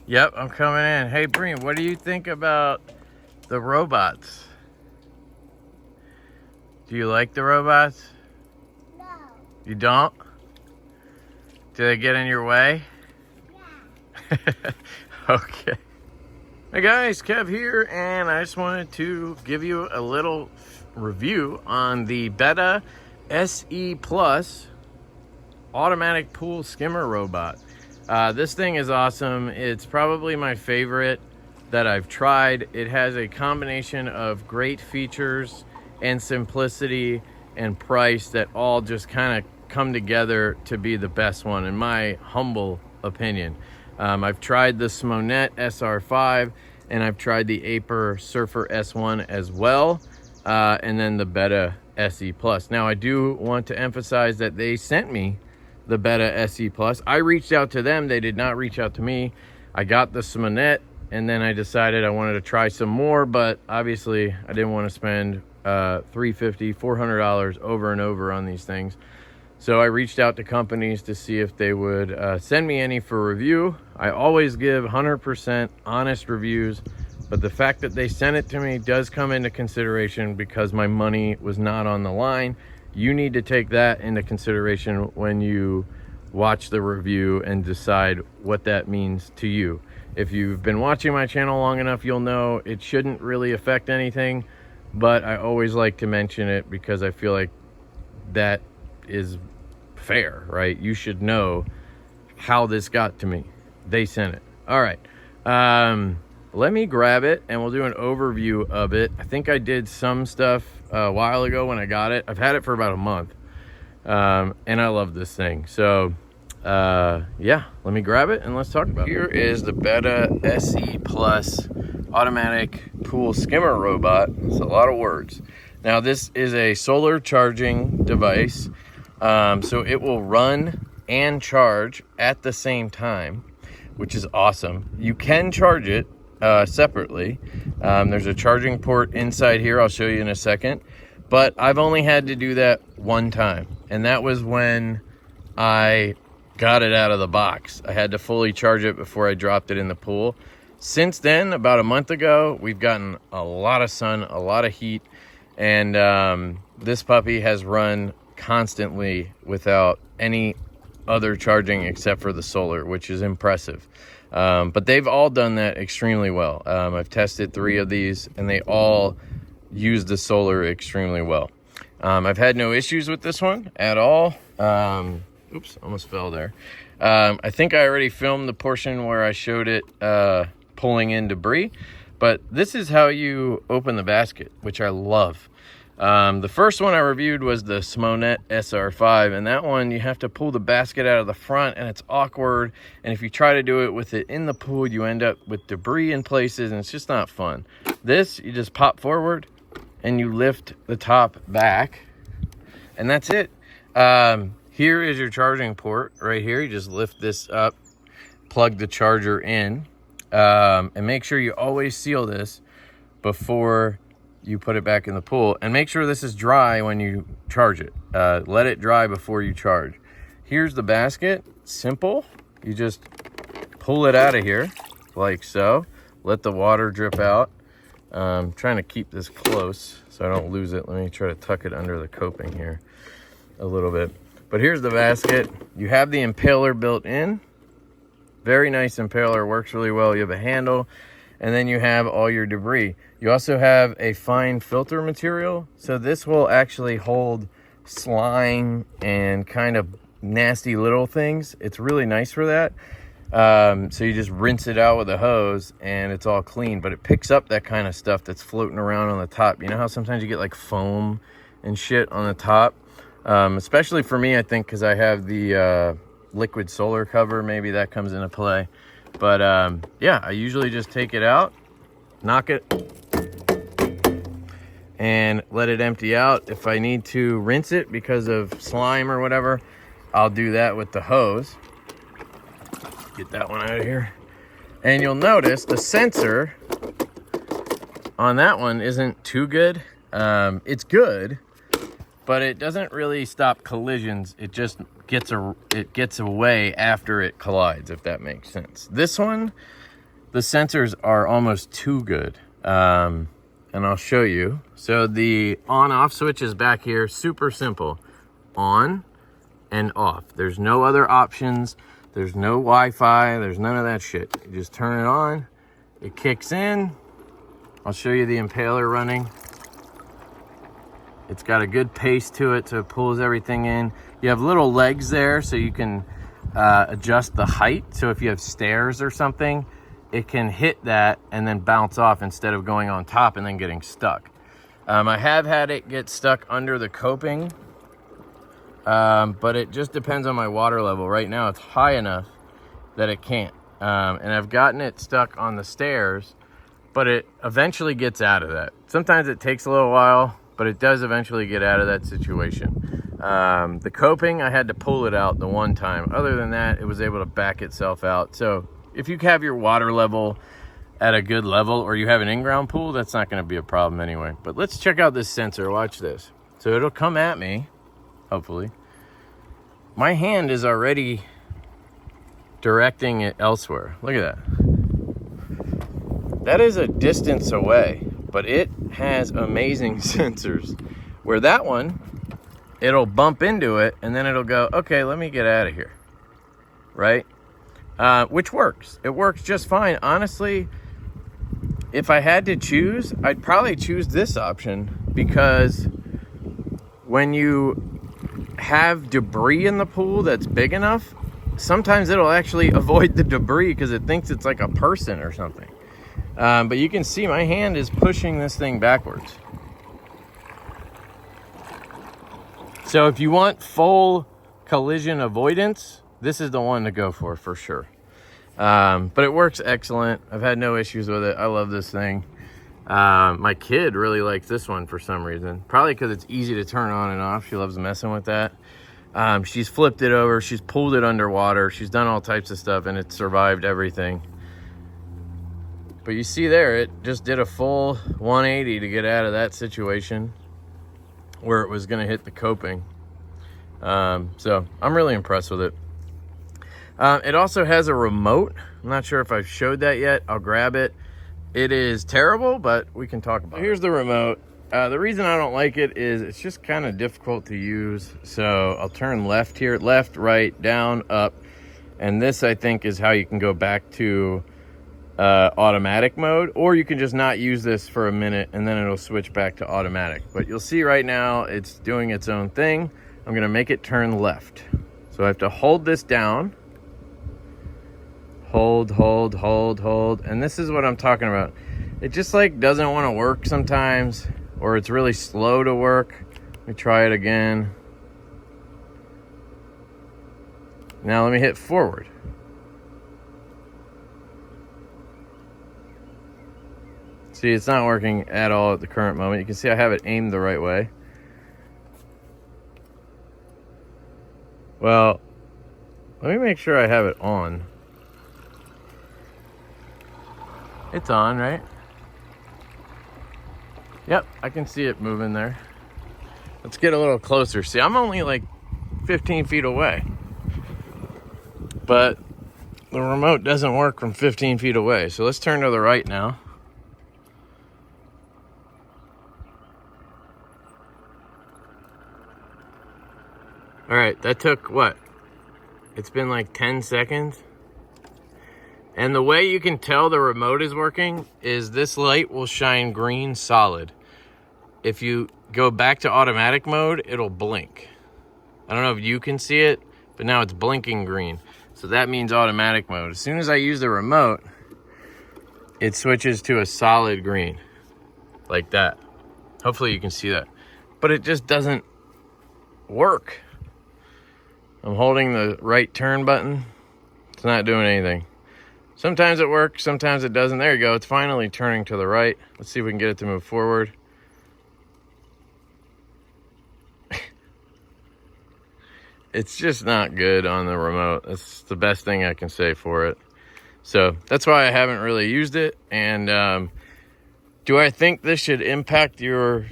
Yep, I'm coming in. Hey, Breen, what do you think about the robots? Do you like the robots? No. You don't? Do they get in your way? Yeah. Okay. Hey guys, Kev here, and I just wanted to give you a little review on the Betta SE Plus automatic pool skimmer robot. This thing is awesome. It's probably my favorite that I've tried. It has a combination of great features and simplicity and price that all just kind of come together to be the best one, in my humble opinion. I've tried the Smonet SR5 and I've tried the Aper Surfer S1 as well, and then the Betta SE Plus. Now I do want to emphasize that they sent me the Betta SE Plus. I reached out to them, they did not reach out to me. I got the Smonet and then I decided I wanted to try some more, but obviously I didn't want to spend $350, $400 over and over on these things. So I reached out to companies to see if they would send me any for review. I always give 100% honest reviews, but the fact that they sent it to me does come into consideration because my money was not on the line. You need to take that into consideration when you watch the review and decide what that means to you. If you've been watching my channel long enough, you'll know it shouldn't really affect anything, but I always like to mention it because I feel like that is fair, right? You should know how this got to me. They sent it. All right. Let me grab it and we'll do an overview of it. I think I did some stuff a while ago when I got it. I've had it for about a month, and I love this thing. So yeah, let me grab it and let's talk about it. Here is the Betta SE Plus automatic pool skimmer robot. It's a lot of words. Now this is a solar charging device, so it will run and charge at the same time, which is awesome. You can charge it separately. There's a charging port inside here. I'll show you in a second, but I've only had to do that one time, and that was when I got it out of the box. I had to fully charge it before I dropped it in the pool. Since then, about a month ago, we've gotten a lot of sun, a lot of heat, and this puppy has run constantly without any other charging except for the solar, which is impressive. But they've all done that extremely well. I've tested 3 of these and they all use the solar extremely well. I've had no issues with this one at all. Oops, almost fell there. I think I already filmed the portion where I showed it pulling in debris, but this is how you open the basket, which I love. The first one I reviewed was the Smonet SR5, and that one you have to pull the basket out of the front and it's awkward, and if you try to do it with it in the pool you end up with debris in places and it's just not fun. This, you just pop forward and you lift the top back and that's it. Here is your charging port right here. You just lift this up, plug the charger in, and make sure you always seal this before you put it back in the pool, and make sure this is dry when you charge it. Let it dry before you charge. Here's the basket. Simple. You just pull it out of here like so. Let the water drip out. I'm trying to keep this close so I don't lose it. Let me try to tuck it under the coping here a little bit. But here's the basket. You have the impaler built in. Very nice impaler, works really well. You have a handle, and then you have all your debris. You also have a fine filter material, so this will actually hold slime and kind of nasty little things. It's really nice for that. So you just rinse it out with a hose and it's all clean, but it picks up that kind of stuff that's floating around on the top. You know how sometimes you get like foam and shit on the top? Especially for me, I think, because I have the liquid solar cover, maybe that comes into play. But yeah, I usually just take it out, knock it, and let it empty out. If I need to rinse it because of slime or whatever, I'll do that with the hose. Get that one out of here. And you'll notice the sensor on that one isn't too good. It's good, but it doesn't really stop collisions. It just gets away after it collides, if that makes sense. This one, the sensors are almost too good. And I'll show you. So the on-off switch is back here, super simple. On and off. There's no other options. There's no Wi-Fi. There's none of that shit. You just turn it on. It kicks in. I'll show you the impaler running. It's got a good pace to it, so it pulls everything in. You have little legs there, so you can adjust the height. So if you have stairs or something, it can hit that and then bounce off instead of going on top and then getting stuck. I have had it get stuck under the coping, but it just depends on my water level. Right now it's high enough that it can't. And I've gotten it stuck on the stairs, but it eventually gets out of that. Sometimes it takes a little while, but it does eventually get out of that situation. The coping, I had to pull it out the one time. Other than that, it was able to back itself out. So if you have your water level at a good level, or you have an in-ground pool, that's not gonna be a problem anyway. But let's check out this sensor, watch this. So it'll come at me, hopefully. My hand is already directing it elsewhere. Look at that. That is a distance away, but it has amazing sensors. Where that one, it'll bump into it and then it'll go, okay, let me get out of here, right? Which works. It works just fine. Honestly, if I had to choose, I'd probably choose this option, because when you have debris in the pool that's big enough, sometimes it'll actually avoid the debris because it thinks it's like a person or something. But you can see my hand is pushing this thing backwards. So if you want full collision avoidance, this is the one to go for sure. But it works excellent. I've had no issues with it. I love this thing. My kid really likes this one for some reason. Probably because it's easy to turn on and off. She loves messing with that. She's flipped it over. She's pulled it underwater. She's done all types of stuff, and it survived everything. But you see there, it just did a full 180 to get out of that situation where it was going to hit the coping. So I'm really impressed with it. It also has a remote. I'm not sure if I've showed that yet. I'll grab it. It is terrible, but we can talk about it. Here's the remote. The reason I don't like it is it's just kind of difficult to use. So I'll turn left here, left, right, down, up. And this, I think, is how you can go back to automatic mode, or you can just not use this for a minute and then it'll switch back to automatic. But you'll see right now it's doing its own thing. I'm gonna make it turn left. So I have to hold this down. Hold, hold, hold, hold. And this is what I'm talking about. It just like doesn't want to work sometimes, or it's really slow to work. Let me try it again. Now let me hit forward. See, it's not working at all at the current moment. You can see I have it aimed the right way. Well, let me make sure I have it on. It's on, right? Yep, I can see it moving there. Let's get a little closer. See, I'm only like 15 feet away. But the remote doesn't work from 15 feet away. So let's turn to the right now. All right, that took what? It's been like 10 seconds. And the way you can tell the remote is working is this light will shine green solid. If you go back to automatic mode, it'll blink. I don't know if you can see it, but now it's blinking green. So that means automatic mode. As soon as I use the remote, it switches to a solid green, like that. Hopefully you can see that. But it just doesn't work. I'm holding the right turn button. It's not doing anything. Sometimes it works, sometimes it doesn't. There you go, it's finally turning to the right. Let's see if we can get it to move forward. It's just not good on the remote. That's the best thing I can say for it. So that's why I haven't really used it. And do I think this should impact your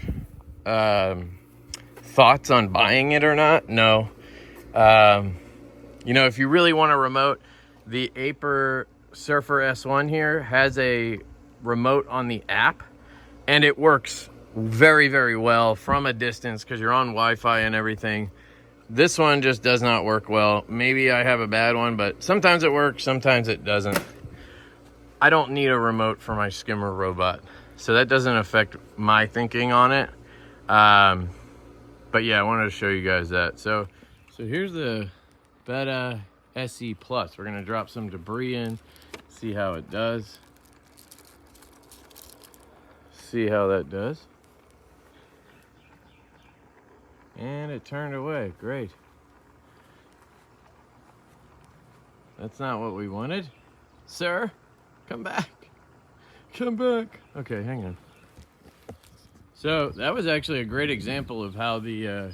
thoughts on buying it or not? No. You know, if you really want a remote, the Aper Surfer S1 here has a remote on the app, and it works very, very well from a distance because you're on Wi-Fi and everything. This one just does not work well. Maybe I have a bad one, but sometimes it works, sometimes it doesn't. I don't need a remote for my skimmer robot, so that doesn't affect my thinking on it. But yeah, I wanted to show you guys that. So here's the Betta SE Plus. We're gonna drop some debris in, see how it does. See how that does. And it turned away, great. That's not what we wanted. Sir, come back. Come back. Okay, hang on. So that was actually a great example of how the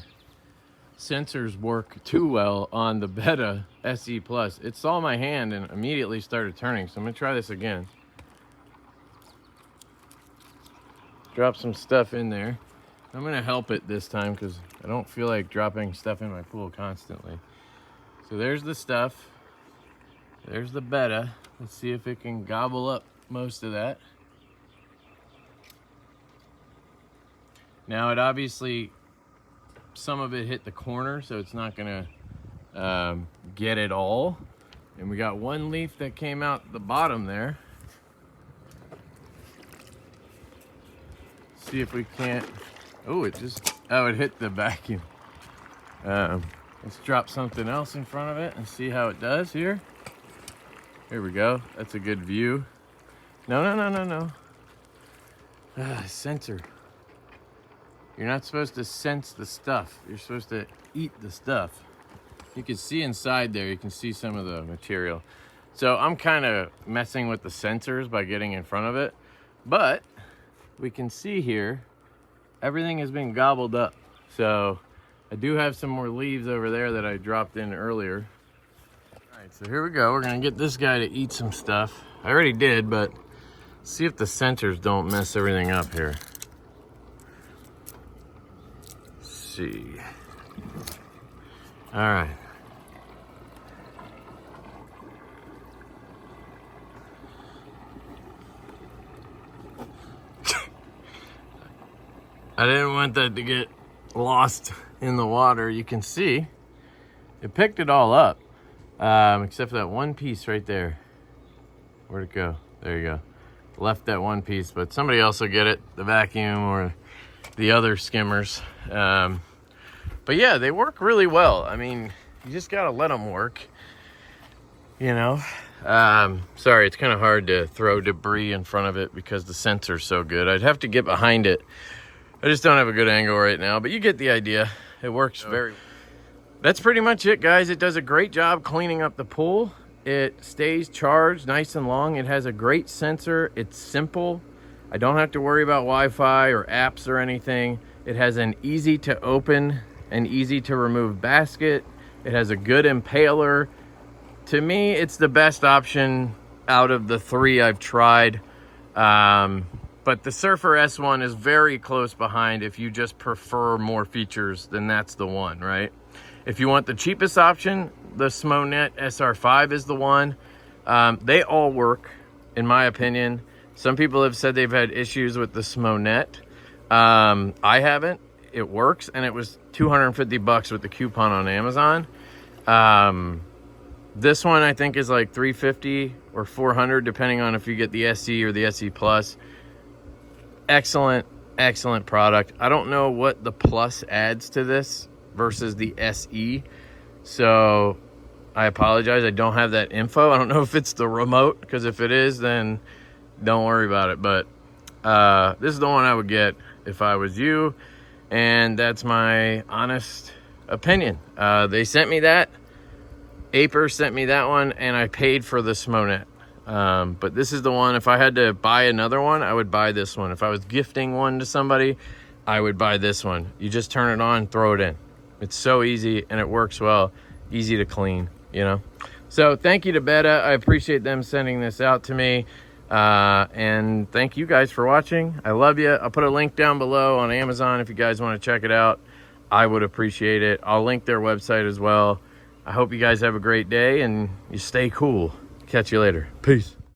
sensors work too well on the Betta SE Plus. It saw my hand and immediately started turning. So I'm gonna try this again. Drop some stuff in there. I'm gonna help it this time because I don't feel like dropping stuff in my pool constantly. So there's the stuff. There's the Betta. Let's see if it can gobble up most of that. Now it obviously, some of it hit the corner, so it's not gonna get it all. And we got one leaf that came out the bottom there. See if we can't, oh, it hit the vacuum. Let's drop something else in front of it and see how it does here. Here we go, that's a good view. No. Sensor. You're not supposed to sense the stuff. You're supposed to eat the stuff. You can see inside there, you can see some of the material. So I'm kind of messing with the sensors by getting in front of it, but we can see here, everything has been gobbled up. So I do have some more leaves over there that I dropped in earlier. All right, so here we go. We're gonna get this guy to eat some stuff. I already did, but see if the sensors don't mess everything up here. See. All right. I didn't want that to get lost in the water. You can see it picked it all up, except for that one piece right there. Where'd it go? There you go. Left that one piece, but somebody else will get it, the vacuum or the other skimmers. But yeah, they work really well. I mean, you just gotta let them work, you know. Sorry, it's kind of hard to throw debris in front of it because the sensor's so good. I'd have to get behind it. I just don't have a good angle right now, but you get the idea. It works very well. That's pretty much it, guys. It does a great job cleaning up the pool. It stays charged nice and long. It has a great sensor. It's simple. I don't have to worry about Wi-Fi or apps or anything. It has an easy to open and easy to remove basket. It has a good impaler. To me, it's the best option out of the three I've tried. But the Surfer S1 is very close behind. If you just prefer more features, then that's the one, right? If you want the cheapest option, the Smonet SR5 is the one. They all work, in my opinion. Some people have said they've had issues with the Smonet. I haven't. It works, and it was $250 with the coupon on Amazon. This one I think is like $350 or $400, depending on if you get the SE or the SE Plus. Excellent product. I don't know what the Plus adds to this versus the SE, so I apologize. I don't have that info. I don't know if it's the remote, because if it is, then don't worry about it. But this is the one I would get if I was you, and that's my honest opinion. They sent me that. Aper sent me that one, and I paid for the Smonet. But this is the one. If I had to buy another one, I would buy this one. If I was gifting one to somebody, I would buy this one. You just turn it on, throw it in. It's so easy, and it works well. Easy to clean, you know. So thank you to Betta. I appreciate them sending this out to me. And thank you guys for watching. I love you. I'll put a link down below on Amazon if you guys want to check it out. I would appreciate it. I'll link their website as well. I hope you guys have a great day and you stay cool. catch you later. Peace.